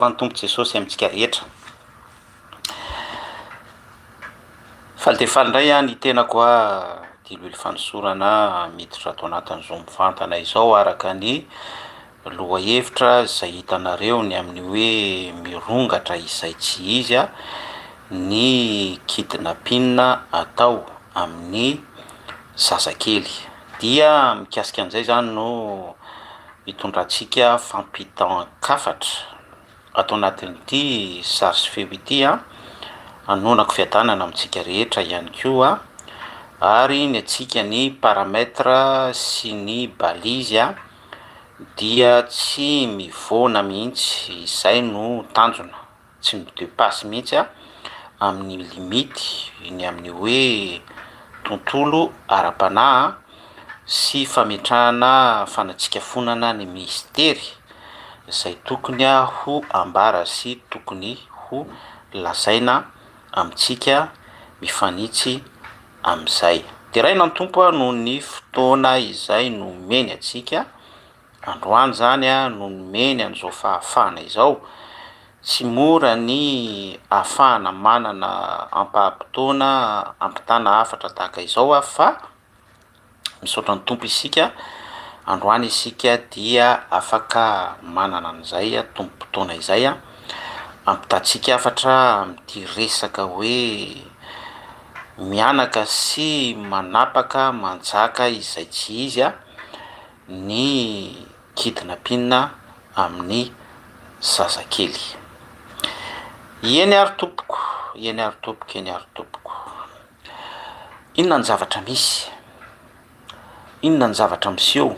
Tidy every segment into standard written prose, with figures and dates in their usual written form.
Tompo Jesosy amintsika rehetra. Faly de faly indray a ny tenako a diloilo fanosorana miditra ato anatin'izao mivantana izao araka ny lohahevitra zay hitanareo ny amin'ny hoe mirongatra izay tsy izy a ny kidnapping atao amin'ny zazakely. Dia mikasika an'izay zany no mitondrantsika fampitan-kafatra ato anatin'ity sary feo ity a anonako fiadanana amintsika rehetra ihany koa ary ny atsika ny paramètre sy ny balizy a dia tsy mivoana mihitsy, izay no tanjona, tsy midepasy mihitsy a amin'ny limity ny amin'ny hoe tontolo ara-panahy sy fametrahana fanatsikafondana ny mistery zay tokony ho ambara sy tokony ho lazaina amintsika mifanitsy amin'izay. De raina ny tompo noho ny fotoana izay nomeny atsika androany zany a no nomeny an'izao fahafahana izao. Tsy mora ny ahafahana manana ampaha-potoana ampitana hafatra tahaka izao a fa misaotra ny tompo isika androany isika dia afaka manana an'izay a tompo-potoana izay a ampitantsika hafatra amin'ity resaka hoe mianaka sy manapaka manjaka izay tsy izy a ny kidnapping amin'ny zazakely. Eny ary tompoko, eny ary tompoko, eny ary tompoko. Inona ny zavatra misy? Inona ny zavatra miseho?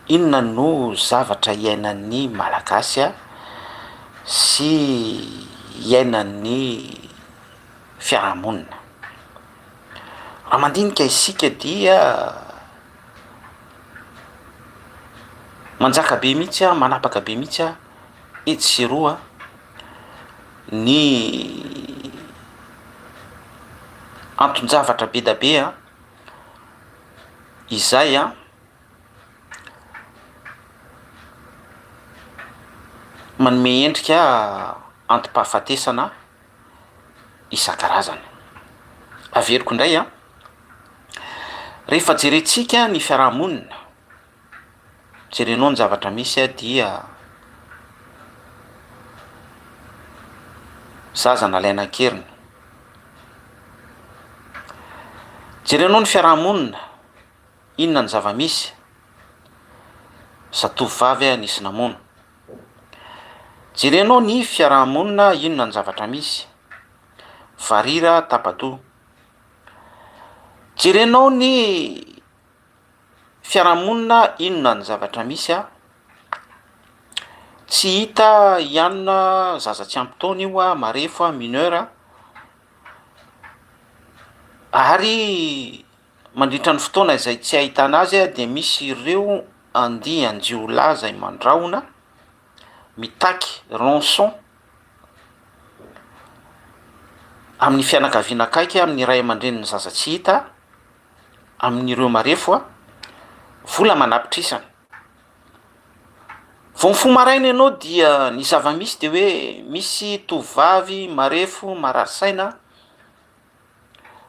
Inona no zavatra iainan'ny malagasy a sy iainan'ny fiarahamonina? Raha mandinika isika dia manjaka be mihitsy a, manapaka be mihitsy a etseroa ny anton-javatra be da be a izay a manome endrika antom-pahafatesana isan-karazany. Averiko indray a rehefa jerentsika ny fiarahamonina, jerenao ny zavatra misy a dia zaza nalaina ankeriny. Jerenao ny fiarahamonina, inona ny zava-misy? Zatovovavy a nisy namono. Jerenao ny fiarahamonina, inona ny zavatra misy? Varira tapadoha. Jerenao ny fiarahamonina, inona ny zavatra misy a? Tsy hita ianona zaza tsy ampy taona io a, marefo a, mineur a, ary mandritra ny fotoana izay tsy ahitana azy a dia misy ireo andian-jiolahy zay mandrahona mitaky rançon amin'ny fianakaviana akaiky amin'ny ray aman-drenin'ny zaza tsy hita, amin'ireo marefo a, vola manapitrisana. Vao mifoha maraina ianao dia ny zava-misy dia hoe misy tovovavy marefo marary saina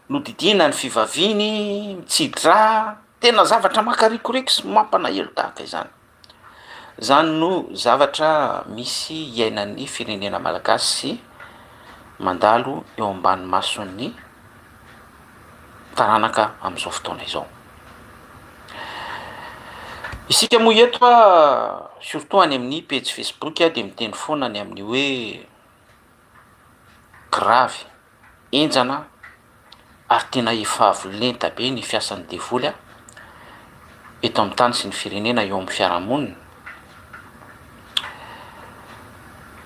nodidina ny fivaviny, mitsidra, tena zavatra makarikoriko sy mampalahelo tahaka izany. Zany no zavatra misy iainan'ny firenena malagasy sy mandalo eo ambany mason'ny taranaka amin'izao fotoana izao. Isika moa eto a surtout any amin'ny page Facebook a dia miteny foana ny amin'ny hoe gravy, enjana ary tena efa avolenta be ny fiasan'ny devoly a eto amin'ny tany sy ny firenena eo amin'ny fiarahamonina.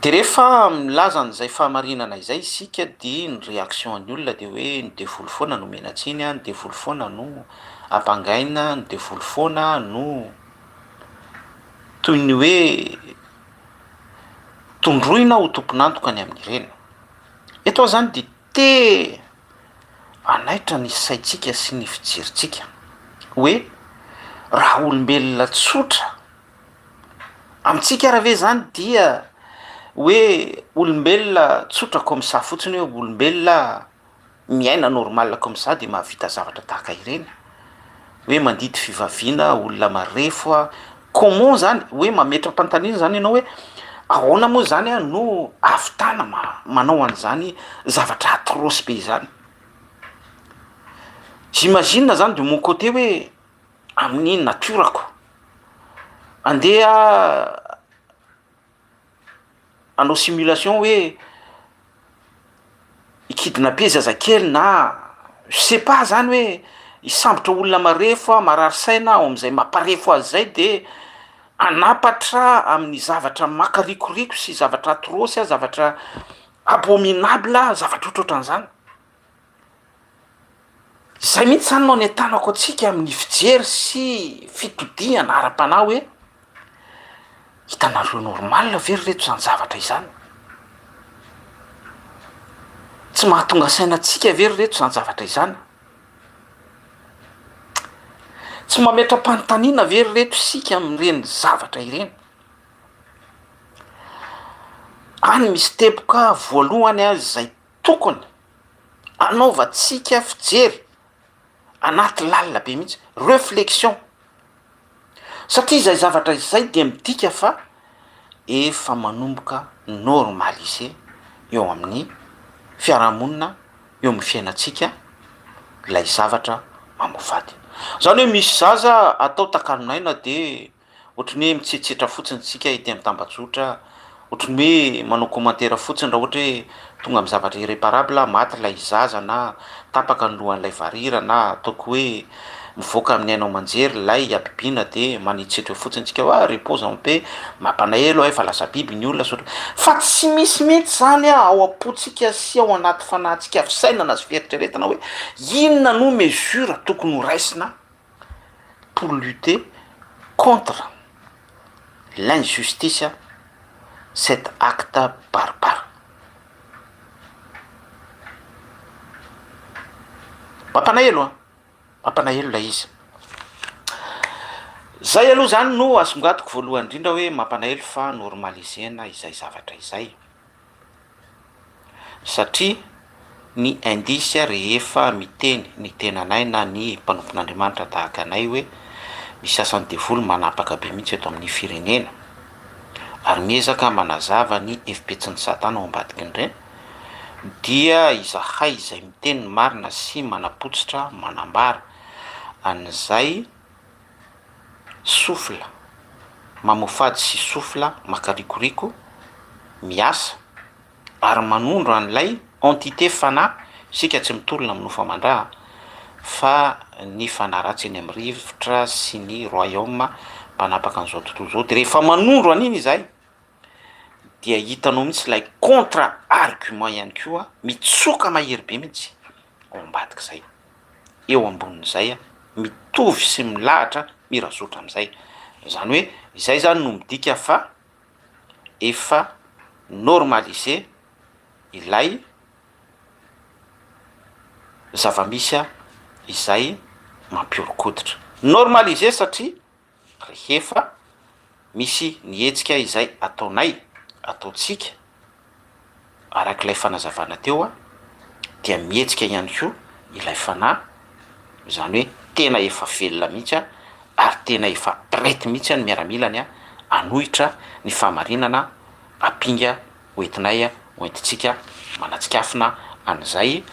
De rehefa milaza an'izay fahamarinana izay isika dia ny réaction ny olona dia hoe ny devoly foana no menatsiny a, ny devoly foana no ampangaina, ny devoly foana no toy ny hoe tondroina ho tompon'antoka ny amin'ireny. Eto zany dia te anaitra ny saitsika sy ny fijerintsika hoe raha olombelona tsotra amintsika raha ve zany dia hoe olombelona tsotra comme ça fotsiny hoe olombelona miaina normal comme ça de mahavita zavatra tahaka ireny, hoe mandidy fivaviana olona marefo a comment zany hoe mametra-pantanina zany ianao hoe ahoana moa zany a no avitana manao an'izany zavatra atrosy be zany. J'imagine zany de mon côté hoe amin'ny naturako andeha anao simulation hoe ikidinabe zazakely na je sais pas zany hoe hisambotra olona marefo a marary saina ao am'izay mamparefo azy zay de anapatra amin'ny zavatra makarikoriko sy zavatra atrosy a zavatra abominable zavatra ohatrohatran'izany. Zay mihitsy zany no anetanako atsika amin'ny fijery sy fitodiana ara-panahy hoe hitanareo normal very reto zany zavatra izany, tsy mahatonga sainatsika very reto zany zavatra izany, tsy mametra-panontaniana very reto sika amin'ireny zavatra ireny. Any misy teboka voalohany azy zay tokony anaovantsika fijery anaty lalina be mihitsy réflexion, satria zay zavatra izay de midika fa efa manomboka normaliser eo amin'ny fiarahamonina, eo amin'ny fiainatsika ilay zavatra mamofady. Zany hoe misy zaza atao takanonaina de ohatrany hoe mitsetsitra fotsiny tsika ety amin'ny tambajotra, ohatrany hoe manao commentaire fotsiny raha ohatra hoe tonga amin'ny zavatra irréparable maty lay zaza na tapaka ny lohan'ilay varira na ataoko hoe mivoaka amin'ny ainao manjery lay abibiana de manitsetry fotsiny tsika hoe repose en paix, mampanaelo efa lasa biby ny olona sotra, fa tsy misy mihitsy zany ao am-potsika sy ao anaty fanahintsika fisainana sy fieritreretana hoe inona no mesure tokony ho raisina pour lutter contre l'injustice, cet acte barbare. Mampanaelo mampanaelo lay izy. Zay aloha zany no asongadiko voalohany indrindra hoe mampanaelo fa normalisena izay zavatra izay, satria ny indice rehefa miteny ny tenanay na ny mpanompon'Andriamanitra tahaka anay hoe misy asany devolo manapaka be mihitsy eto amin'ny firenena ary miezaka manazava ny efipetsin'ny satana ao ambadiky ny reny, dia izahay izay miteny marina sy manapotsitra manambara an'izay sofla mamofady sy sofla makarikoriko miasa ary manondro an'ilay entité fanahy, sika tsy mitolona amin'ny nofamandraha fa ny fanahy ratsy eny amin'ny rivotra sy ny royaume mpanapaka an'izao tontolo zao, de rehefa manondro an'iny izay dia hitanao mihitsy ilay contre argument ihany koa mitsoka mahery be mihitsy ao ambadika zay, eo ambonin'izay a mitovy sy milahatra mirazotra am'izay. Zany hoe izay zany no midika fa efa normaliser ilay zavamisy izay mampiorokoditra. Normaliser satria rehefa misy nihetsika izay ataonay ataotsika arak'ilay fanazavana teo a dia mihetsika ihany koa ilay fanahy, zany hoe tena efa velona mihitsy a ary tena efa prety mihitsy ny miaramilany a anohitra ny fahamarinana ampinga hoentinay a hoentintsika manatsikafina an'izay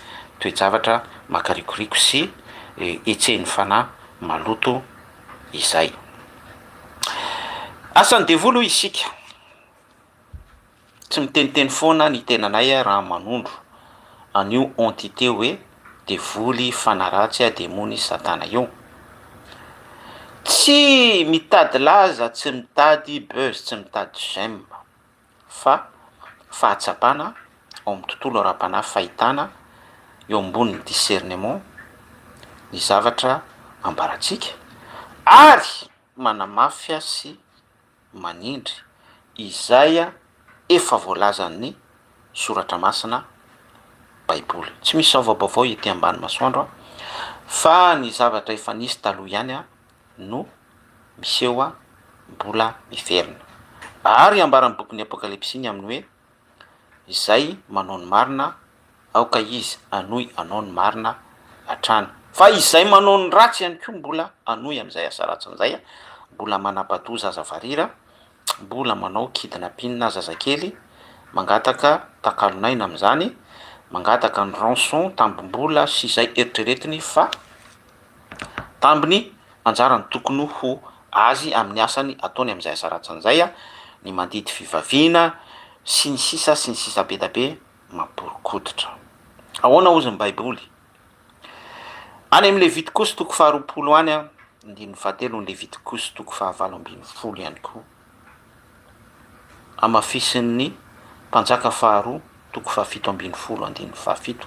toe-javatra makarikoriko sy etsehin'ny fanahy maloto izay. Asan'ny devolo isika tsy miteniteny foana ny tenanay a raha manondro an'io entité hoe devoly fanaratsy a demony satana io, tsy mitady laza, tsy mitady buzz, tsy mitady j'aime, fa fahatsapana ao amin'ny tontolo ara-panahy, fahitana eo ambonin'ny discernement ny zavatra ambaratsika ary manamafia sy manindry izay a efa voalazan'ny soratra masina baiboly. Tsy misy vaovao ety ambany masoandro fa ny zavatra efa nisy taloha ihany a no miseho a mbola miverina. ary ambarany bokin'ny apokalipsy iny amin'ny hoe izay manao ny marina aoka izy anoy anao ny marina atrany, fa izay manao ny ratsy ihany koa mbola anoy am'izay asa ratsin'izay a, mbola manapatoa zaza varira, mbola manao kidnapina zazakely, mangataka takalonaina am'izany, mangataka ny rançon tambom-bola sy izay eritreretiny fa tambiny anjarany tokony ho azy amin'ny asany ataony am'izay asa ratsin'izay a, ny mandidy fivavina sy ny sisa be da be mamporokoditra. Ahoana ozy ny baiboly? Any amin'ny Levitikosy toko faharoapolo any a, andininy fahatelo ny Levitikosy toko fahavalo ambin'ny folo ihany koa, amafisin'ny mpanjaka faharoa toko fahafito ambin'ny folo andininy fahafito.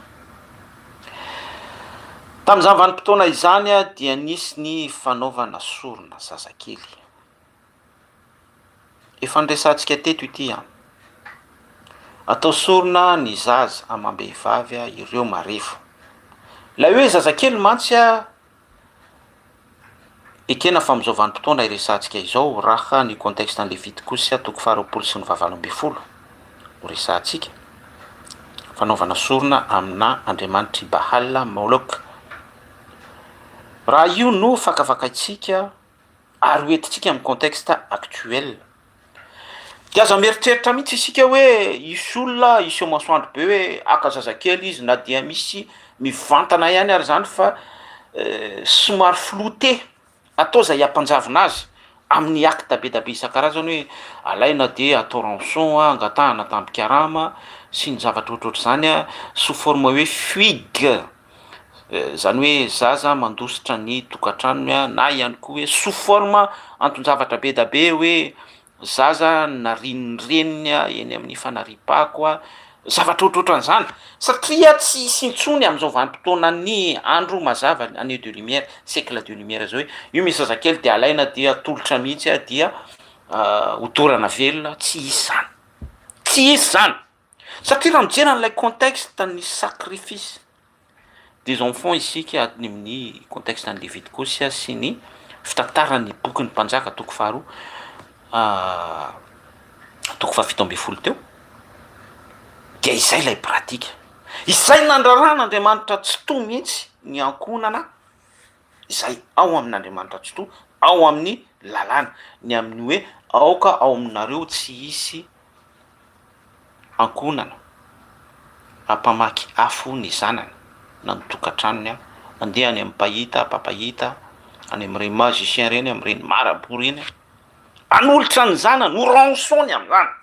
Tamin'izany vanim-potoana izany a dia nisy ny fanaovana sorona zazakely. Efa nresantsika teto ity a, atao sorona ny zaza amam-behivavy a ireo marefo. La hoe zazakely mantsy a, ekena fa am'izao vanim-potoana iresantsika izao raha ny contexte ny Levitikosy toko faharoapolo sy ny fahavalo ambin'ny folo ho resantsika, fanaovana sorona amina andriamanitry Baal Moloka. Raha io no fakafakaitsika ary hoentintsika amin'ny contexte actuel. Dia aza mieritreritra mihitsy isika hoe isy olona iseo masoandro be hoe aka zazakely izy na dia misy mivantana ihany ary zany fa somary flouté atao zay ampanjavina azy amin'ny acte be da be isan-karazany hoe alaina de atao rançon a, angatahana tambikarama sy ny zavatra ohatrohatr'izany a, sous forme hoe fuigue, zany hoe zaza mandositra ny tokantranony a, na ihany koa hoe sous forme anton-javatra be da be hoe zaza nariny reniny a eny amin'ny fanaripako a, zavatra ohatrohatran'izany, satria tsy sintsony am'izao vanim-potoana ny andro mazava année de lumière, siècle de lumière zao hoe io misy zazakely de alaina dia tolotra mihitsy a dia hodorana velona, tsy isy zany, tsy isy zany, satria raha mijery an'ilay contexte ny sacrifice des enfants isika amin'ny contexte ny Levitikosy sy ny fitantarany boky ny mpanjaka toko faharoa toko fahafito ambin'ny folo teo, dia izay lay pratika, izay nandraran'Andriamanitra tsy to mihitsy ny ankonana, izay ao amin'Andriamanitra tsy to, ao amin'ny lalàna, ny amin'ny hoe aoka ao aminareo tsy hisy ankonana ampamaky afo ny zanany na ny tokantranony a, andeha any amin'ny pahita, papahita, any amin'ireny magicien reny, amin'ireny marabout reny, anolotra ny zanany, ho rançon-ny amin'izany.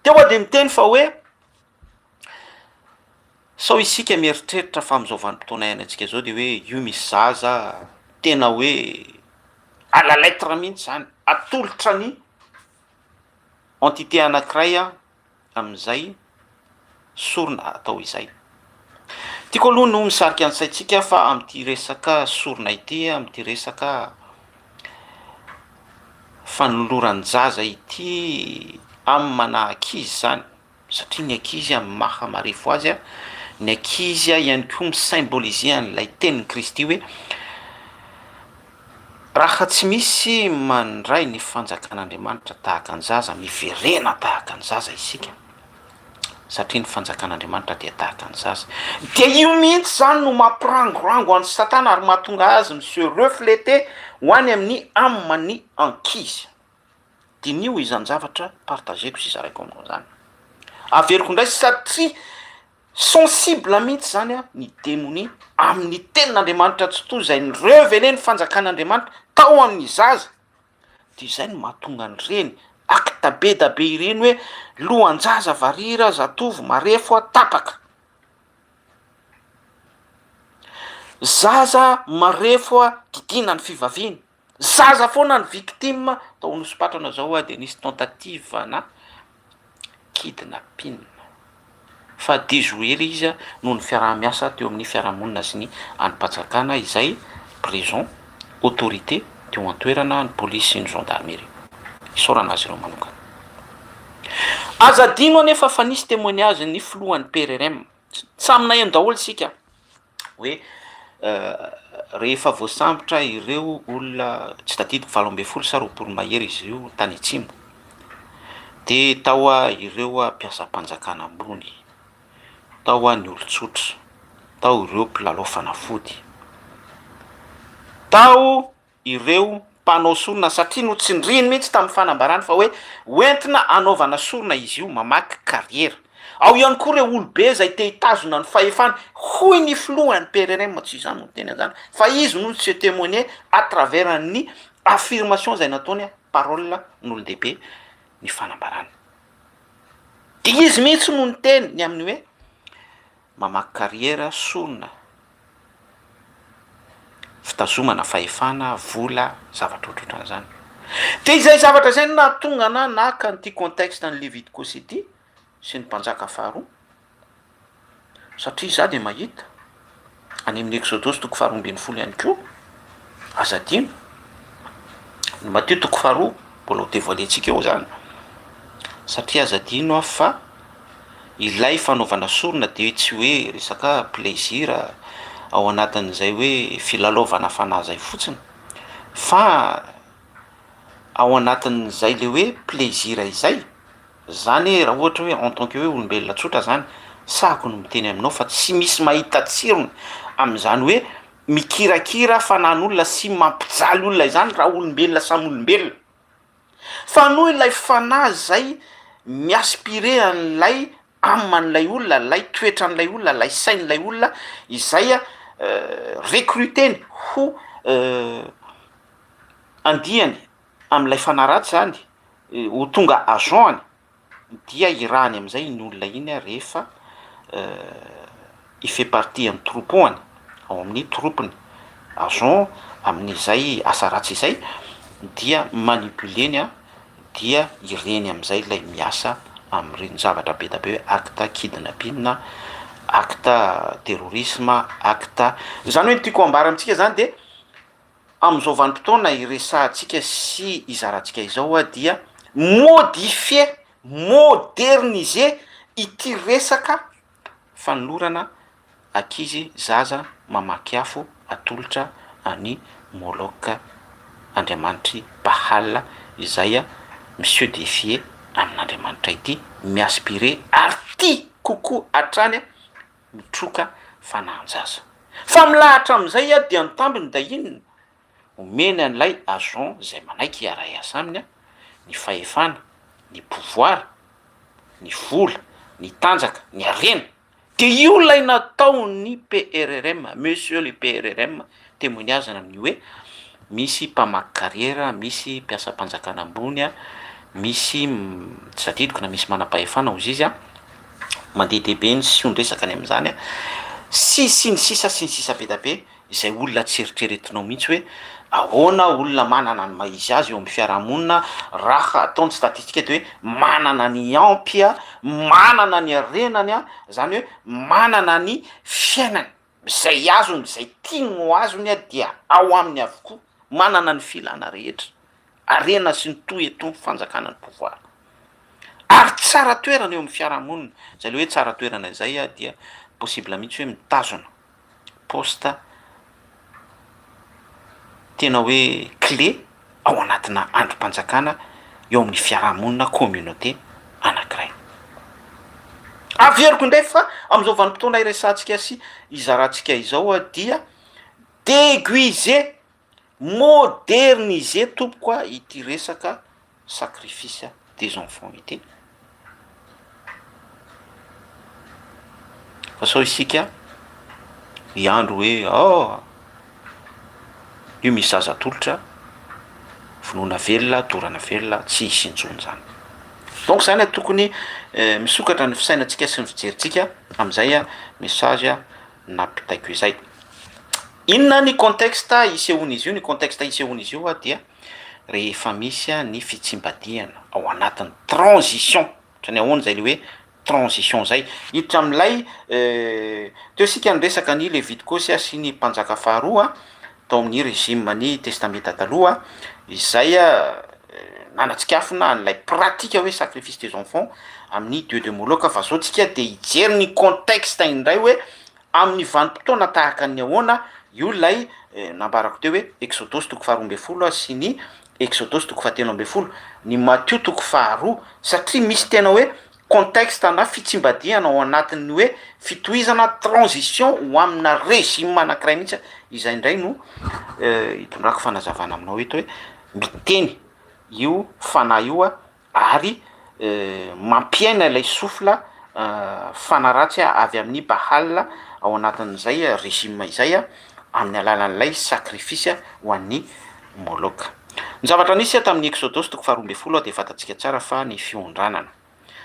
Teo de miteny fa hoe sao isika mieritreritra fa am'izao vanim-potoana iainantsika zao de hoe io misy zaza tena hoe à la lettre mihitsy zany, atolotra ny entité anankiray a am'izay sorona atao izay. Tiako aloha no misarika an-tsaintsika fa am'ty resaka sorona ity, am'ty resaka fanoloran'ny zaza ity amin'ny mana-ankizy zany, satria ny ankizy a maha marefo azy a, ny ankizy a ihany koa misymboliser an'ilay tenin'ny Kristy hoe raha tsy misy mandray ny fanjakan'Andriamanitra tahaka ny zaza, miverena tahaka ny zaza isika, satria ny fanjakan'Andriamanitra dia tahaka ny zaza. Dia io mihitsy zany no mampirangorango an'ny Satana ary mahatonga azy monsieur reflété ho any amin'ny amin'ny ankizy. Dinio izany zavatra partageko sy zaraiko aminao zany. Averiko indray satria sensible mihitsy zany a ny démonie amin'ny tenin'Andriamanitra tsy to zay ny révélé ny fanjakan'Andriamanitra tao amin'ny zaza. Dia izay no mahatonga an'ireny acte be da be ireny hoe lohan-jaza varira, zatovo marefo a tapaka. Zaza marefo a didina ny fivaviny. Zaza foana ny victime tao nospatrana zao a de nisy tentative na kidnaping. Fa déjouer izy a noho ny fiaraha-miasa teo amin'ny fiarahamonina sy ny anim-panjakana izay prison, autorité teo an-toerana ny polisy sy ny gendarmerie. Isaorana azy ireo manokana. Azadino anefa fa nisy témoignage ny filohan'ny PRRM. Tsy aminay eny daholo sika hoe rehefa voasambotra ireo olona tsy tadidiko valo ambe folo sa roapolo mahery izy io tany atsimo, de tao a ireo a mpiasam-panjakana ambony, tao a ny olon-tsotra, tao ireo mpilalao fanafody, tao ireo mpanao sorona satria notsindriny mihitsy tamin'ny fanambarany fa hoe hoentina anaovana sorona izy io mamaky kariera. Ao ihany koa reo olobe zay te hitazona ny fahefany hoy ny filohan'ny PRRM tsy izany no teny an'izany fa izy no se témoigner à travers ny affirmation zay nataony parole n'olon-dehibe ny fanambarany. De izy mihitsy no niteny ny amin'ny hoe mamaky kariera, sorona, fitazomana fahefana, vola, zavatra ohatrohatran'izany. De izay zavatra zay nahatonga ana naka an'ity contexte ny Levitikôsy City sy ny mpanjaka faharoa, satria za de mahita any amin'ny Exodosy toko faharoa ambin'ny folo ihany koa azadino ny Matteo toko faharoa mbola ho dévoilentsika eo zany, satria azadino a fa ilay fanaovana sorona de tsy hoe resaka plaisir ao anatin'izay hoe filalaovana fanahy zay fotsiny, fa ao anatin'izay le hoe plaisir izay, zany hoe raha ohatra hoe en tant que hoe olombelona tsotra zany sahako no miteny aminao fa tsy misy mahita tsirony am'izany hoe mikirakira fanan'olona sy mampijaly olona izany raha olombelona samy olombelona, fa noho ilay fanahy zay miaspire an'lay aman'lay olona, lay toetra an'lay olona, lay sain'lay olona izay a recruteny ho andiany am'lay fanahy ratsy zany ho tonga agent-any, dia irahany am'izay ny olona iny a rehefa i fait partie amin'ny troupeau-any, ao amin'ny troupony, agent amin'izay asa ratsy izay, dia manipuleny a, dia ireny am'izay lay miasa am'ireny zavatra be da be hoe acte kidnapping, acte terrorisme, acte zany hoe tiako ambara amitsika zany de am'izao vanim-potoana iresahantsika sy izarantsika izao a dia modifier, moderniser ity resaka fanolorana ankizy zaza mamaky afo atolotra any Moloka Andriamanitry Baal izay a monsieur défier amin'Andriamanitra ity, miaspire ary ty kokoa hatrany a mitroka fanahin-jaza. Fa milahatra am'izay a dia nitambiny da inona omeny an'ilay agent zay manaiky hiara asa aminy a ny fahefana, ny pouvoir, ny vola, ny tanjaka, ny harena. De io lay nataony PRRM, monsieur le PRRM témoignage amin'ny hoe misy mpamaky kariera, misy mpiasam-panjakana ambony a, misy tsy tadidiko na misy manam-pahefana ozy izy a mandeha ny sy ondresaka any am'izany a sy ny sisa be da be izay olona tsy eritreretinao mihitsy hoe ahoana olona manana ny maizy azy eo amin'ny fiarahamonina raha ataony statistika de hoe manana ny ampy a, manana ny arenany a, zany hoe manana ny fiainany zay azony, zay tiany ho azony a dia ao aminy avokoa, manana ny filana rehetra, arena sy ny toeto fanjakana ny pouvoir. Ary tsara toerana eo amin'ny fiarahamonina, zay le hoe tsara toerana izay a dia possible mihitsy hoe mitazona poste tena hoe clé ao anatina androm-panjakana eo amin'ny fiarahamonina communauté anankiray. Averiko indray fa am'izao vanim-potoana iresantsika sy izarantsika izao a dia déguiser, moderniser tompoko a ity resaka sacrifice des enfants ity. Fa sao isika hiandro hoe io misy zaza atolotra, vonoana velona, dorana velona, tsy isinjony zany. Donc zany a tokony misokatra ny fisainantsika sy ny fijerintsika am'izay a message a nampitaiko izay. Inona ny contexte isehoana izy io? Ny contexte isehoana izy io a dia rehefa misy a ny fitsimbadiana ao anatin'ny transition, ohatrany ahoana zay le hoe transition zay, hiditra am'lay teo sika ny resaka ny Levitikôsy sy ny mpanjaka faharoa tao amin'ny régime ny testamenta taloha izay nanatsikafina an'ilay pratika hoe sacrifice des enfants amin'ny dieu de Moloka. Fa zao tsika de hijery ny contexte indray hoe amin'ny vanim-potoana tahaka ny ahoana io lay nambarako teo hoe exodosy toko faharoa amby folo sy ny exodosy toko fahatelo amby folo, ny Matthieu toko faharoa, satria misy tena hoe contexte na fitsimbadiana ao anatin'ny hoe fitohizana transition ho amina régime anankiray mihitsy. Izay indray no hitondrako fanazavana aminao eto hoe miteny io fanahy io ary mampiaina ilay sofla fanaratsy avy amin'ny Baal ao anatin'izay régime izay amin'ny alalan'ilay sacrifice ho an'ny Moloka. Ny zavatra nisy tamin'ny exodosy toko faharoa amby folo de fantatsika tsara fa ny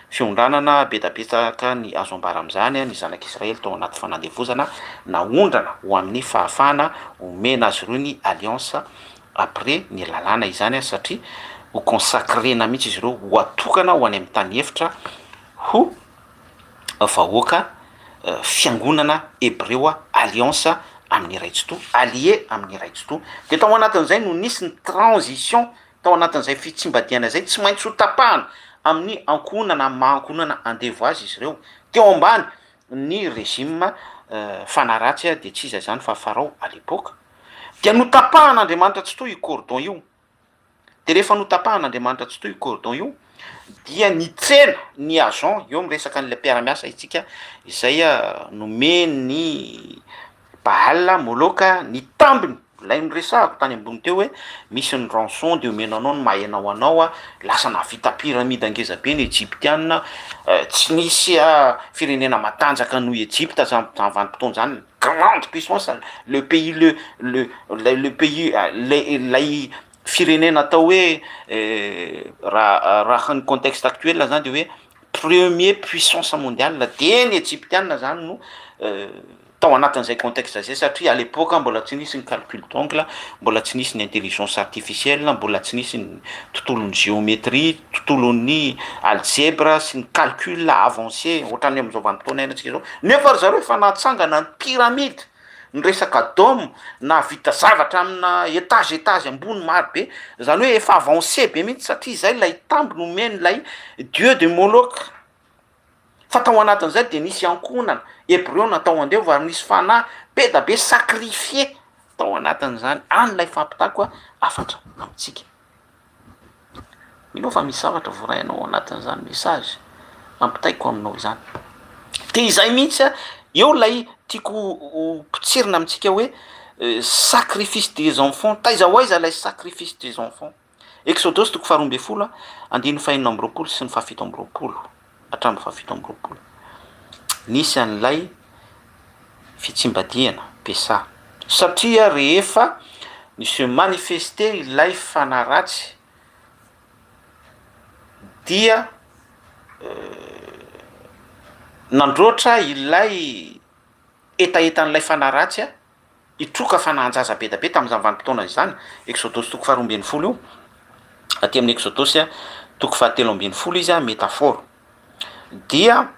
fiondranana betapetaka ny azo ambara am'izany ny zanak'Israely tao anaty fanandevozana naondrana ho amin'ny fahafahana omena azy ireo ny alliance après ny lalàna izany satria ho consacrena mihitsy izy ireo ho atokana ho any amin'ny tany efitra ho vahoaka fiangonana hebreo alliance amin'ny raitsoto, allié amin'ny raitsoto. De tao anatin'izay no nisy ny transition, tao anatin'izay fitsimbadiana zay tsy maintsy ho tapahana amin'ny ankonana mahankonana andevo azy izy ireo teo ambany ny régime fanaratsy de tsy iza zany fa Farao à l'époque. Dia notapahan'Andriamanitra tsy toy io cordon io. De rehefa notapahan'Andriamanitra tsy toy io cordon io dia nitrena ny agent eo miresaka an'ilay mpiara-miasa itsika izay nomeny Baal Moloka ny tambiny lay niresahako tany ambony teo hoe misy ny rançon de omenanao ny mahaenao anao lasa navita pyramide angezabe ny Egyptianina, tsy nisy firenena matanjaka noho Egypte zany vanim-potoana zany, grande puissance, le pays le pays lay firenena atao hoe raha ny contexte actuel zany de hoe premier puissance mondiale de ny Egyptianina zany no tao anatin'izay contexte zay satria à l'époque mbola tsy nisy ny calcul d'angle, mbola tsy nisy ny intelligence artificielle, mbola tsy nisy ny tontolon'ny géométrie, tontolon'ny algèbre sy ny calcul avancé ohatrany amin'izao vanim-potoana iainantsika zao. Nefa ry zareo efa nahatsangana ny pyramide, ny resaka dôme na vita zavatra amina étage ambony maro be, zany hoe efa avancé be mihitsy satria zay lay tamby nomeny lay dieu de Moloka. Fa tao anatin'izay de nisy ankonana hebreo natao andevo ary nisy fanahy be da be sacrifié tao anatin'izany an'ilay fampitako afatra amitsika. Mino fa misy zavatra vorainao anatin'izany message ampitaiko aminao izany. De izay mihitsy eo lay tiako potsirina amitsika hoe sacrifice des enfants, taiza ho aiza lay sacrifice des enfants. Exodosy toko faharoa amby folo andiny fahaenina amby roapolo sy ny fahafito amby roapolo hatramin'ny fahafito amby roapolo. Nisy an'ilay fitsimbadiana Pesa satria rehefa nisy manifester ilay fanaratsy dia nandroatra ilay etaetan'ilay fanaratsy itroka fanahanjaza be da be tamin'izany vanim-potoana izany. Exodosy toko faharoa ambin'ny folo io aty amin'ny exodosy toko fahatelo ambin'ny folo izy métaphore. Dia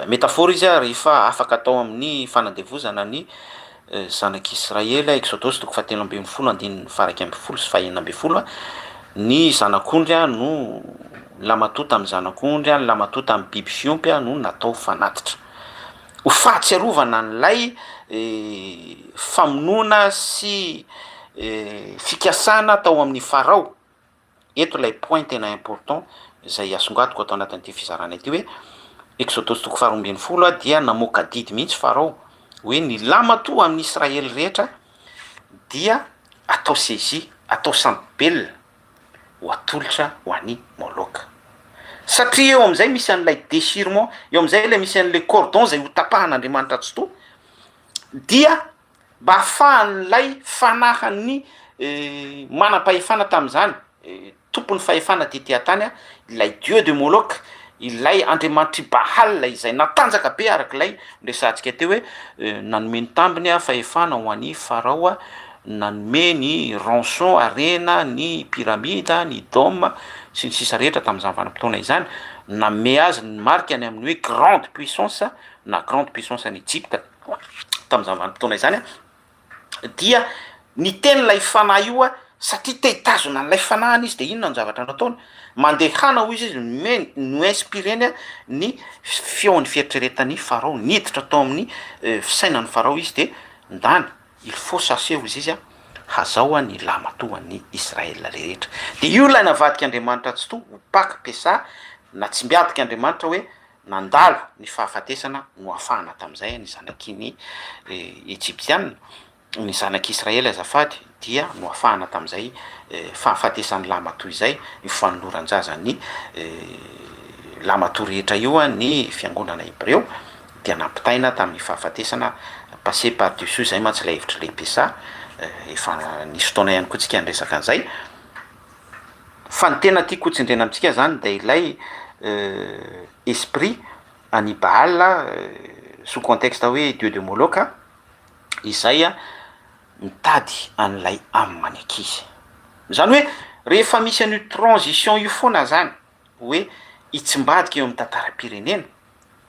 métaphore izy rehefa afaka atao amin'ny fanandevozana ny zanak'Israely. Exodosy toko fahatelo ambin'ny folo andininy faraiky amby folo sy fahaenina amby folo ny zanak'ondry no lamatota amin'ny zanak'ondry, ny lamatota amin'ny biby fiompy no natao fanatitra ho fahatsiarovana n'lay famonoana sy fikasana tao amin'ny Farao. Eto lay point tena important zay asongatiko atao anatin'ity fizarana ity hoe Exodosy toko faharoa ambin'ny folo dia namoaka didy mihitsy Farao hoe ny lamatoa amin'ny Israely rehetra dia atao saisie, atao sambel ho atolotra ho an'ny Moloka. Satria eo am'izay misy an'ilay déchirement, eo am'izay le misy an'ilay cordon zay ho tapahan'Andriamanitra tsy to, dia mba ahafahan'ilay fanahany manam-pahefana tamin'izany tompony fahefana tetean-tany ilay dieu de Moloka, ilay andriamanitry Baal izay natanjaka be arak'ilay resantsika teo hoe nanome ny tambiny fahefana ho an'ny Farao, nanome ny rançon arena, ny pyramide, ny dôme sy ny sisa rehetra tamin'izany vanim-potoana izany, nanome azy ny marikany amin'ny hoe grande puissance na grande puissance any Egypte tamin'izany vanim-potoana izany. Dia ny ten'ilay fanahy io satria te-hitazona an'ilay fanahany izy de inona ny zavatra nataony, mandehana hoy izy no inspireny ny feon'ny fieritreretan'ny Farao, niditra tao amin'ny fisainan'ny Farao izy de ndany il faut sase ozy izy a hazao a ny lamatoan'ny Israela rehetra. De io lay navadiky Andriamanitra tsy to hopaka mpiasa na tsy mbiadiky Andriamanitra hoe nandalo ny fahafatesana no afahana tam'izay ny zanakiny Egyptiana, ny zanak'Israely azafady dia no afahana tam'izay fahafatesan'ny lamatoa izay ny fanoloran-jazany lamatoa rehetra io a ny fiangonana Hebreo dia nampitaina tamin'ny fahafatesana passé par dessus zay mantsy lay hevitry lehibe sa efa nisy fotoana ihany koa tsika nresaka an'izay. Fa ny tena tiako tsindrena amitsika zany de ilay esprit Hannibal sous contexte hoe dieu de Moloka izay a mitady an'ilay aminy ankizy. Zany hoe rehefa misy an'io transition io foana zany hoe hitsimbadika eo amin'ny tantaram-pirenena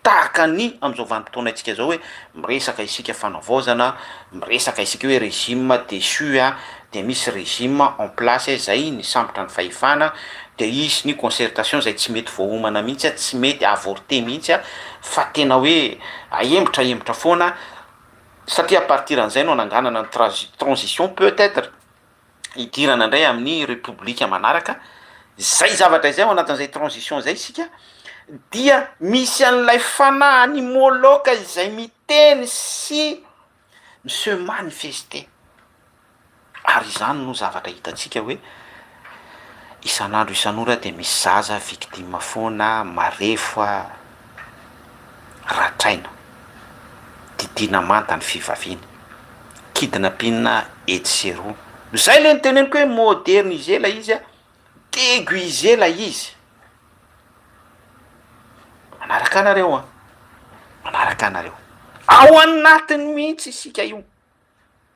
tahaka ny am'izao vanim-potoana antsika zao hoe miresaka isika fanavaozana, miresaka isika hoe régime déchu a, de misy régime en place zay ny sambotra ny fahefana, de isy ny concertation zay tsy mety voahomana mihitsy a, tsy mety avorter mihitsy a, fa tena hoe aembotra foana satria à partir an'izay no ananganana ny transition peut-être hidirana indray amin'ny république manaraka. Zay zavatra izay ao anatin'izay transition zay sika dia misy an'ilay fanahany Moloka izay miteny sy se manifester. Ary zany no zavatra hitatsika hoe isan'andro isan'ora de misy zaza victime foana marefo a ratraina, didina manta ny fivaviana, kidnapping etc. Zay le niteneniko hoe moderniser la izy a, déguiser la izy. Manaraka anareo a, manaraka anareo ao anatiny mihitsy isika io.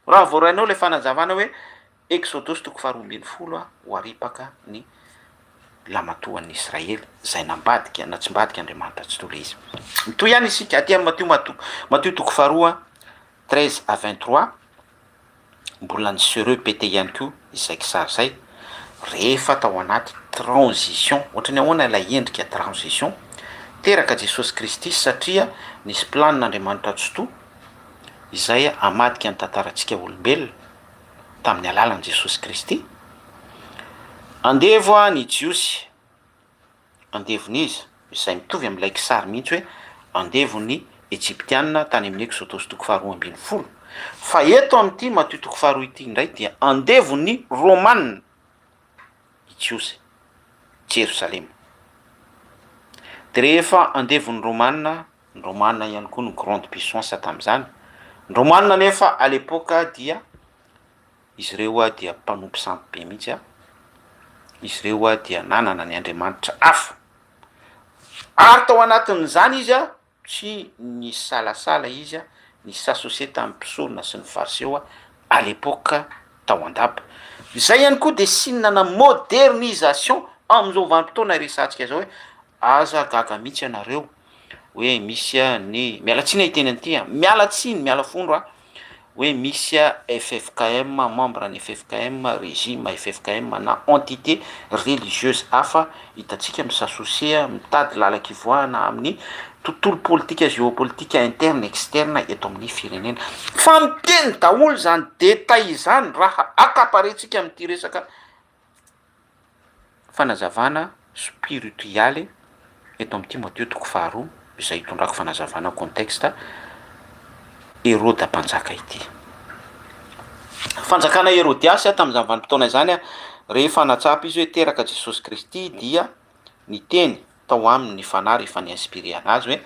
Raha voarainao le fanazavana hoe Exodus toko 12 a ho aripaka ny lamatoan'ny Israely zay nambadika na tsy mbadika Andriamanitra tsy tole izy. Mitoy ihany isika aty amin'ny Matthieu toko 2 13 à 23 mbola ny se répéter ihany koa izay kisary zay rehefa tao anaty transition, ohatrany ahoana ilay endrika transition teraka Jesosy Kristy satria nisy planin'Andriamanitra tsy to izay amadika ny tantarantsika olombelona tamin'ny alalan'i Jesosy Kristy. Andevo ny Jiosy, andevon'izy izay mitovy amin'ilay kisary mihitsy hoe andevon'ny Egyptiana tany amin'ny Exodus toko 12. Fa eto amin'ity Matthieu toko 2 ity indray dia andevon'ny Romanina Jiosy Jerusalema. De rehefa andevon'ny Romanina, ny Romanina ihany koa ny grande puissance tam'izany. Ny Romanina nefa à l'époque dia izy ireo a dia mpanompo sampy be mihitsy a, izy ireo a dia nanana ny Andriamanitra hafa. Ary tao anatin'izany izy a tsy ny salasala izy a, ny s'associer tamin'ny mpisolona sy ny fariseo a à l'époque tao andapa. Zay ihany koa de sinana modernisation am'izao vanim-potoana resantsika zao hoe aza gaga mihitsy anareo hoe misy a ny mialatsiny iteny an'ity a, mialatsiny miala fondro a, hoe misy a FFKM, membre ny FFKM, régime FFKM na entité religieuse hafa hitatsika mis'associer mitady lalaky ivoahana amin'ny tontolo politika géopolitika interne externe eto amin'ny firenena. Fa miteny daholo zany détail zany raha akaparetsika amin'ity resaka fanazavana spirituale eto amin'ity Matthieu toko 2 izay hitondrako fanazavana contexte Hérode mpanjaka ity. Fanjakana Hérodiasy tamin'izany vanim-potoana izany a rehefa natsapa izy hoe teraka Jesosy Kristy dia niteny tao aminy fanahy rehefa ni-inspiré anazy hoe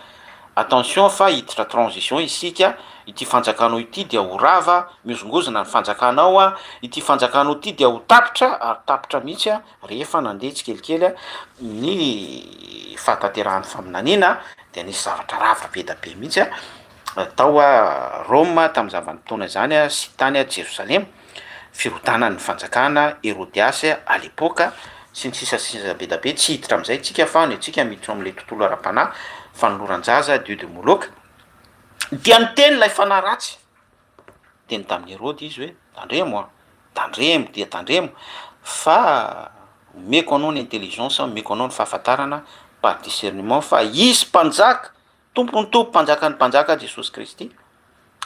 attention fa hiditra transition isika, ity fanjakanao ity dia ho rava miozongozona ny fanjakanao a, ity fanjakanao ity dia ho tapitra ary tapitra mihitsy a rehefa nandeha tsikelikely a ny fahataterahany faminaniana dia nisy zavatra ravitra be da be mihitsy a tao a Rome tamin'izany vanim-potoana izany a sy tany a Jerosalema firodanan'ny fanjakana Hérodiasy à l'époque sy ny sisa be da be tsy hiditra amin'izay tsika fa ny tsika miditra amin'ilay tontolo ara-panahy fanoloran-jaza dieu de Moloka. Dia niteny lay fanahy ratsy teny tamin'ny Hérode izy hoe tandremo a, tandremo dia tandremo fa omeko anao ny intelligence, omeko anao ny fahafantarana par discernement fa isy mpanjaka tompony tompo mpanjaka ny mpanjaka Jesosy Kristy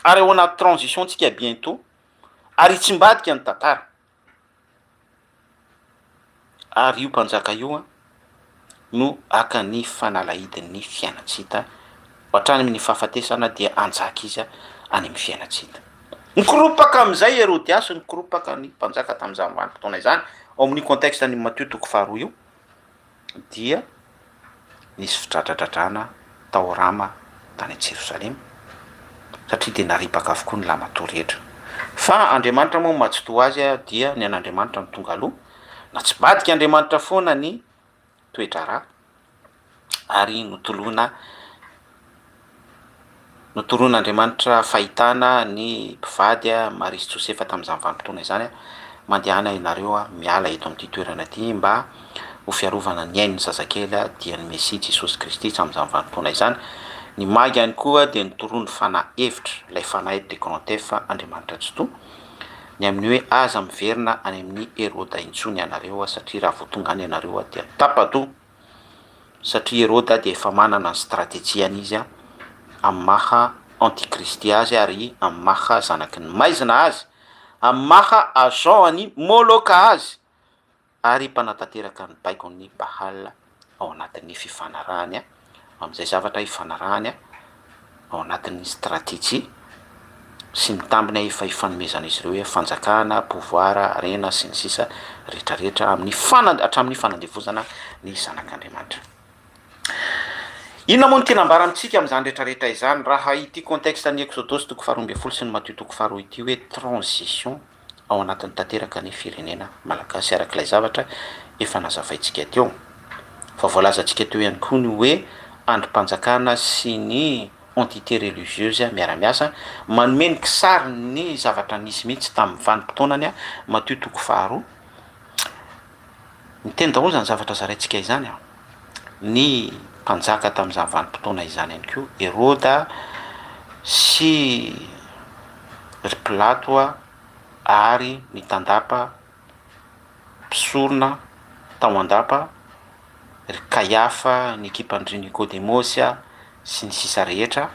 ary ao anaty transition tsika bientôt, ary tsy mbadika ny tantara. Ary io mpanjaka io no aka ny fanalahidin'ny fiainatsita, ohatrany amin'ny fahafatesana dia anjaka izy any amin'ny fiainatsita. Nikoropaka amin'izay Herodiasy, nikoropaka ny mpanjaka tamin'izany vanim-potoana izany, ao amin'ny contexte ny Matthieu toko faharoa io, dia nisy fidradradradrana tao Rama tany Jerosalema, satria dia naripaka avokoa ny lamatoa rehetra. Fa Andriamanitra moa majotoa azy dia ny an'Andriamanitra ny tonga aloha, na tsy badika Andriamanitra foana ny toetra rà, ary notoroan'Andriamanitra fahitana ny mpivady Maria sy Josefa tamin'izany vanim-potoana izany mandehana ianareo miala eto amin'ity toerana ity mba ho fiarovana ny ainy ny zazakely dia ny Mesia Jesosy Kristy tamin'izany vanim-potoana izany. Ny maga ihany koa dia nitoroany fanahy hevitra, ilay fanahy de grand F Andriamanitra Jotoa, ny amin'ny hoe aza miverina any amin'ny Heroda intsony ianareo satria raha vao tonga any ianareo dia tapadoha, satria Heroda dia efa manana ny strategiany izy amin'ny maha antikristy azy ary amin'ny maha zanaky ny maizina azy, amin'ny maha agent-any Moloka azy, ary mpanatanteraka ny baikony Baal ao anatin'ny fifanarahany amin'izay zavatra hifanarahany ao anatin'ny strategie sy mitambina efa hifanomezana izy ireo hoe fanjakana, pouvoir, arena sy ny sisa rehetrarehetra hatramin'ny fanandevozana ny zanak'Andriamanitra. Inona moa no tena ambara amintsika amin'izany rehetrarehetra izany raha ity contexte ny Exodus toko faharoa ambin'ny folo sy ny Matthieu toko faharoa ity hoe transition ao anatin'ny tanteraka ny firenena malagasy arak'ilay zavatra efa nazavaintsika teo. Fa voalazantsika teo ihany koa ny hoe androm-panjakana sy ny entité religieuse miara-miasa manome ny kisary ny zavatra nisy mihitsy tamin'ny vanim-potoanany Matthieu toko faharoa. Ny teny daholo zany zavatra zaraintsika izany ny mpanjaka tamin'izany vanim-potoana izany ihany koa Heroda sy ry Pilato ary ny tandapa mpisorona tao andapa ry Kaiafa, ny ekipandry Nicodémosy sy ny sisa rehetra,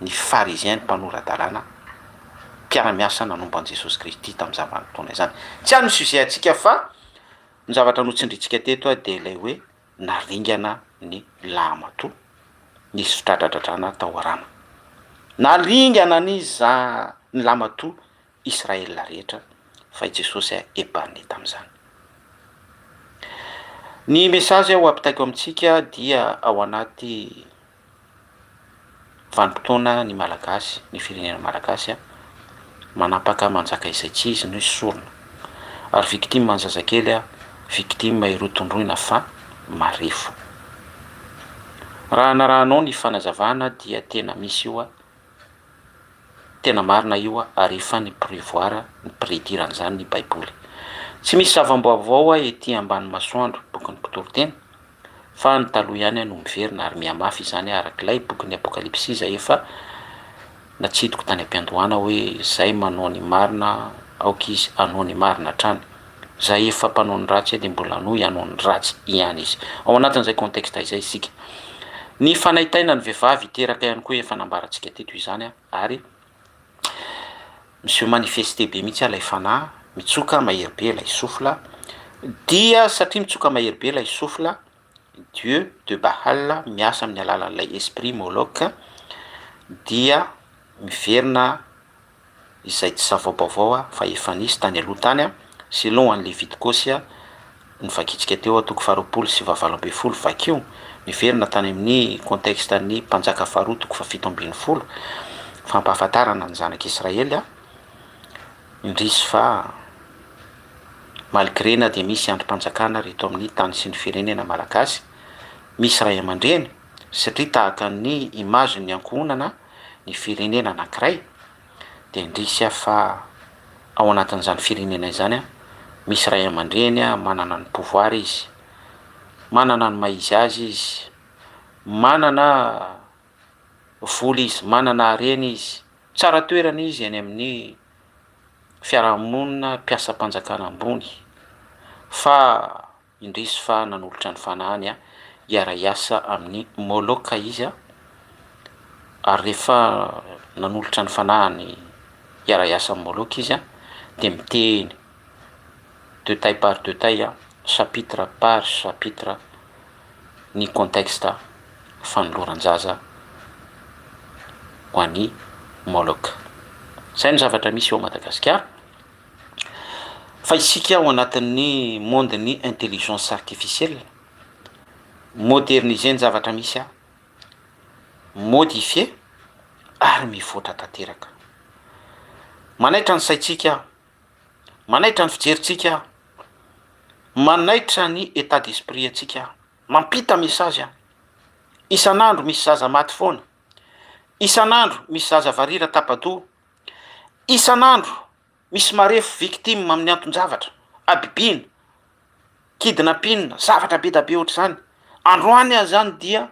ny farizien mpanorandalàna mpiara-miasa nanomba an'i Jesosy Kristy tamin'izany vanim-potoana izany. Tsy any ny sujet antsika fa ny zavatra notsindritsika teto dia ilay hoe naringana ny lamatoa, nisy fidradradradrana tao Rama, naringana ny lamatoa Israela rehetra fa i Jesosy épargné tamin'izany. Ny message ho ampitaiko amintsika dia ao anaty vanim-potoana ny malagasy, ny firenena malagasy manapaka manjaka izay tsy izy no sorona, ary victime ny zazakely victime irotondroina fa marefo. Raha narahanao ny fanazavana dia tena misy io tena marina io ary efa ny prévoir ny prédire an'izany ny baiboly. Tsy misy zavam-baovao ety ambany masoandro bokin'ny mpitorotena fa ny taloha ihany no miverina ary mihamafy izany arak'ilay bokin'ny apokalipsy izay efa natsidiko tany am-piandohana hoe zay manao ny marina aoka izy anao ny marina hatrany, zay efa mpanao ny ratsy dia mbola anoy anao ny ratsy ihany izy. Ao anatin'izay contexte izay isika. Ny fanaitaina ny vehivavy teraka ihany koa efa nambarantsika teto izany ary monsieur manifesté be mihitsy ilay fanahy, mitsoka mahery be ilay sofla, dia satria mitsoka mahery be ilay sofla, Dieu de Baal miasa amin'ny alalan'ilay esprit Moloka dia miverina izay tsy zava-baovao fa efa nisy tany aloha tany selon an'ilay Levitikosy ny vakitsika teo toko faharoapolo sy vavalo ambin'ny folo vakio, miverina tany amin'ny contexte ny mpanjaka faharoa toko fafito ambin'ny folo, fampahafantarana ny zanak'Israely indrisy fa malgré na dia misy androm-panjakana reto amin'ny tany sy ny firenena malagasy, misy ray aman-dreny satria tahaka ny image ny ankohonana ny firenena anankiray dia indrisy fa ao anatin'izany firenena izany misy ray aman-dreny manana ny pouvoir izy, manana ny maizy azy izy, manana vola izy, manana harena izy, tsara toerana izy any amin'ny fiarahamonina mpiasa-panjakana ambony, fa indrisy fa nanolotra ny fanahany hiara-iasa amin'ny Moloka izy Ary rehefa nanolotra ny fanahiny iara-iasa amin'ny Moloka izy a, de miteny détail par détail a, chapitre par chapitre ny contexte fanoloran-jaza ho an'ny Moloka. Zay ny zavatra misy eo Madagasikara. Fa isika ao anatin'ny monde ny intelligence artificielle, moderniser ny zavatra misy a, modifier ary mivoatra tanteraka. Manaitra ny saitsika, manaitra ny fijerintsika, manaitra ny état d'esprit atsika, mampita message a. Isan'andro misy zaza maty foana, isan'andro misy zaza varira tapadoha, isan'andro misy marefo victime amin'ny anton-javatra, abibina, kidnapping, zavatra be da be ohatr'izany. Androany azy zany dia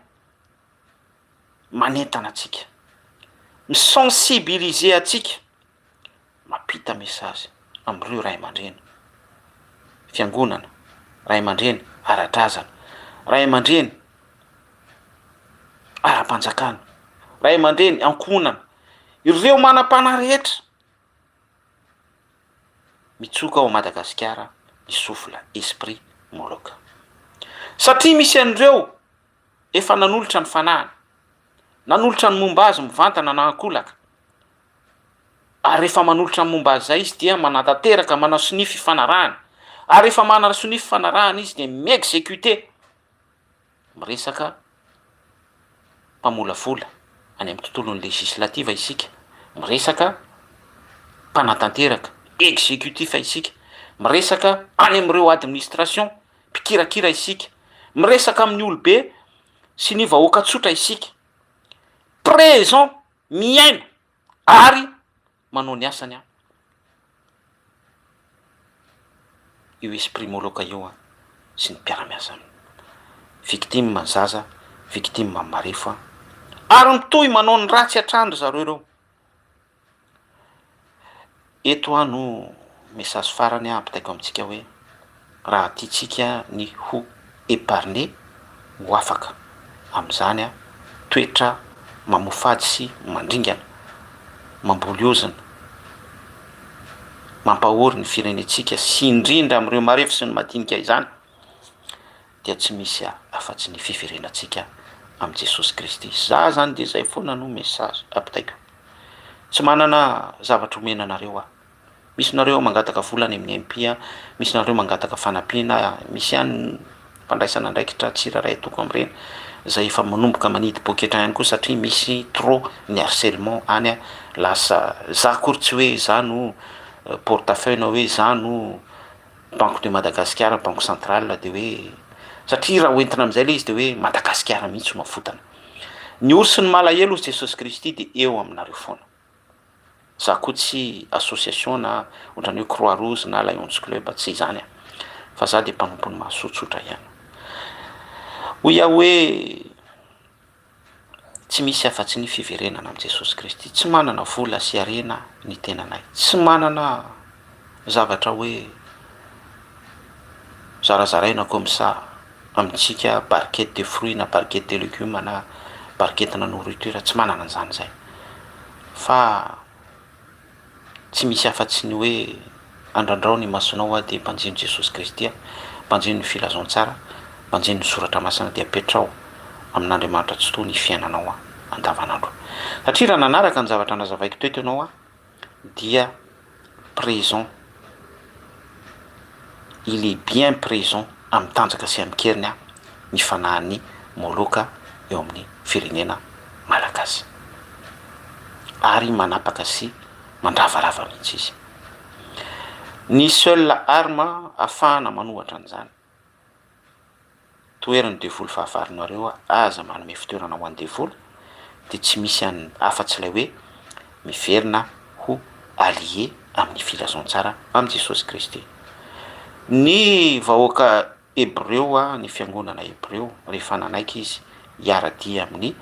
manentana atsika, misensibiliser atsika, mampita message amin'ireo ray aman-dreny fiangonana, ray aman-dreny ara-drazana, ray aman-dreny ara-panjakana, ray aman-dreny ankonana, ireo manam-pana rehetra mitsoka ao Madagasikara ny sofla esprit Moloka. Satria misy an'ireo efa nanolotra ny fanahiny, nanolotra ny momba azy mivantana na ankolaka. Ary rehefa manolotra ny momba azy zay izy dia manatanteraka, manao sinify fanarahana. Ary rehefa manao sinify fanarahana izy dia mi-exécuter, miresaka mpamolavola any amin'ny tontolon'ny législativa isika, miresaka mpanatanteraka exécutif isika, miresaka any amin'ireo administration mpikirakira isika, miresaka amin'ny olobe sy ny vahoaka tsotra isika, présent miaina ary manao ny asany a. Io esprit Moloka io a sy ny mpiara-miasa victime ny zaza, victime ny marefo a, ary mitohy manao ny ratsy atrandro zareo ireo. Eto a no message farany a ampitaiko amintsika hoe raha tiatsika ny ho épargner ho afaka amin'izany a toetra mamofady sy mandringana, mamboliozana, mampahory ny firenetsika sy indrindra amin'ireo marefo sy ny madinika izany, dia tsy misy afa-tsy ny fiverenatsika amin'i Jesosy Kristy. Za zany de zay foana no message ampitaiko. Tsy manana zavatra omena anareo a. Misy nareo mangataka volany amin'ny MP, misy nareo mangataka fanampiana, misy ihany mpandraisana andraikitra tsiraray toko amin'ireny zay efa manomboka manidy poketra ihany koa satria misy trop ny harcèlement any a. Lasa za kory tsy hoe za no portefeuille na hoe za no Banque de Madagascar, Banque Centrale, de hoe satria raha hoentina amin'izay le izy de hoe Madagasikara mihitsy mafotana. Ny orsy ny malahelo ozy Jesosy Kristy de eo aminareo foana. Za koa tsy association na ohatrany hoe Croix Rouge na Lions Club, tsy izany a, fa za de mpanompon'ny mahasotsotra ihany. Hoy aho hoe tsy misy afa-tsy ny fiverenana amin'i Jesosy Kristy. Tsy manana vola sy arena ny tenanay, tsy manana zavatra hoe zarazaraina comme ça amintsika barquette de fruits na barquette de légumes na barquette na nourriture, tsy manana an'izany zay. Fa tsy misy afa-tsy ny hoe andrandrao ny masonao a de mpanjino Jesosy Kristy a, mpanjino ny filazon-tsara, mpanjino ny soratra masina de apetrao amin'Andriamanitra tsy to ny fiainanao a andavanandro. Satria raha nanaraka ny zavatra nazavaiko teto ianao a dia présent, il est bien présent amin'ny tanjaka sy amin'ny keriny a ny fanahin'ny Moloka eo amin'ny firenena malagasy, ary manapaka sy mandravarava mihitsy izy. Ny seule arme ahafahana manohatra an'izany, toerany devolo fahafarinareo a aza manome fitoerana ho an'ny devolo, de tsy misy any afa-tsy ilay hoe miverina ho allié amin'ny filazon-tsara amin'i Jesosy Kristy. Ny vahoaka Hebreo a, ny fiangonana Hebreo, rehefa nanaiky izy hiara-dia amin'ny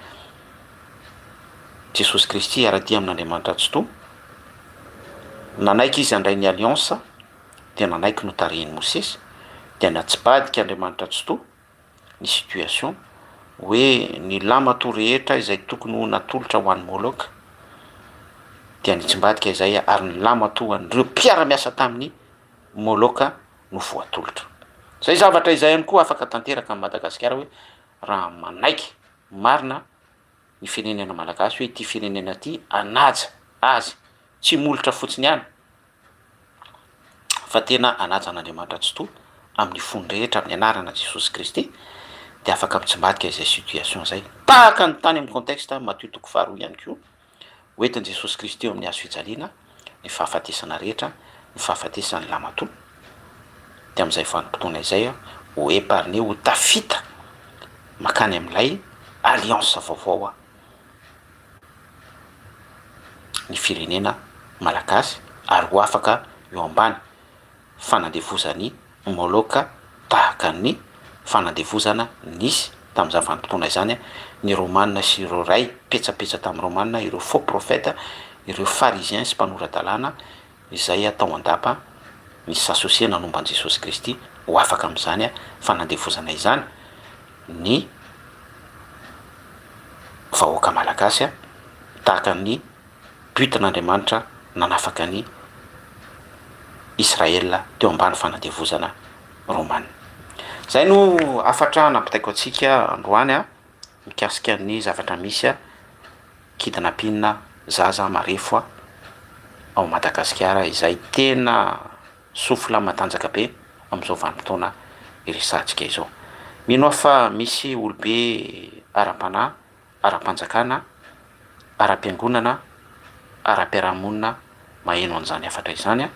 Jesosy Kristy, hiara-dia amin'Andriamanitra tsy to, nanaiky izy handray ny alliance, de nanaiky notarihiny Mosesy, de natsibadika Andriamanitra tsy to ny situation hoe ny lamato rehetra izay tokony ho natolotra ho an'ny Moloka dia nitsimbadika izay ary ny lamato an'ireo mpiara-miasa tamin'ny Moloka no voatolotra. Zay zavatra izay ihany koa afaka tanteraka amin'ny Madagasikara hoe raha manaiky marina ny firenena malagasy hoe ity firenena ty anaja azy tsy molotra fotsiny ihany fa tena anajan'Andriamanitra tsy to amin'ny fony rehetra amin'ny anarana Jesosy Kristy, de afaka mitsimbadika izay situation zay. Tahaka ny tany amin'ny contexte Matthieu 2:2 ihany koa, hoentin' Jesosy Kristy eo amin'ny hazo fijaliana ny fahafatesana rehetra, ny fahafatesan'ny lamato. De amin'izay vanim-potoana izay ho épargné ho tafita makany amin'ilay alliance vaovao ny firenena malagasy ary ho afaka eo ambany fanandevozany Moloka tahaka ny fanandevozana nisy tamin'izany vanim-potoana izany ny Romanina sy ireo ray petsapetsa tamin'ny Romanina, ireo faux prophètes, ireo pharisiens sy mpanoran-dalàna izay atao andapa ny s'associer nanomban'i Jesosy Kristy ho afaka amin'izany fanandevozana izany ny vahoaka malagasy tahaka ny buten'Andriamanitra nanafaka ny Israela teo ambany fanandevozana Romanina. Zay no afatra nampitaiko antsika androany mikasika ny zavatra misy kidnapping zaza marefo ao Madagasikara izay tena sofla matanjaka be amin'izao vanim-potoana iresantsika izao. Mino aho fa misy olobe ara-panahy, ara-panjakana, ara-piangonana, ara-piarahamonina maheno an'izany afatra izany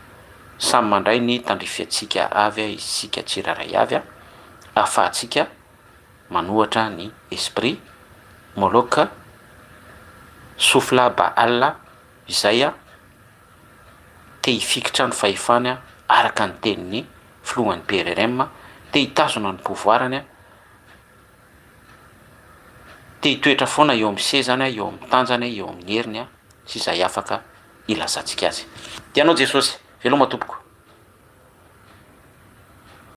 samy mandray ny tandrifiantsika avy isika tsiraray avy ahafahantsika manohatra ny esprit Moloka, sofla Baal izay te hifikitra ny fahefany araka ny tenin'ny filohan'ny PRRM, te hitazona ny pouvoirany, te hitoetra foana eo amin'ny sezany, eo amin'ny tanjany, eo amin'ny heriny sy izay afaka ilazantsika azy. Tianao Jesosy, veloma tompoko.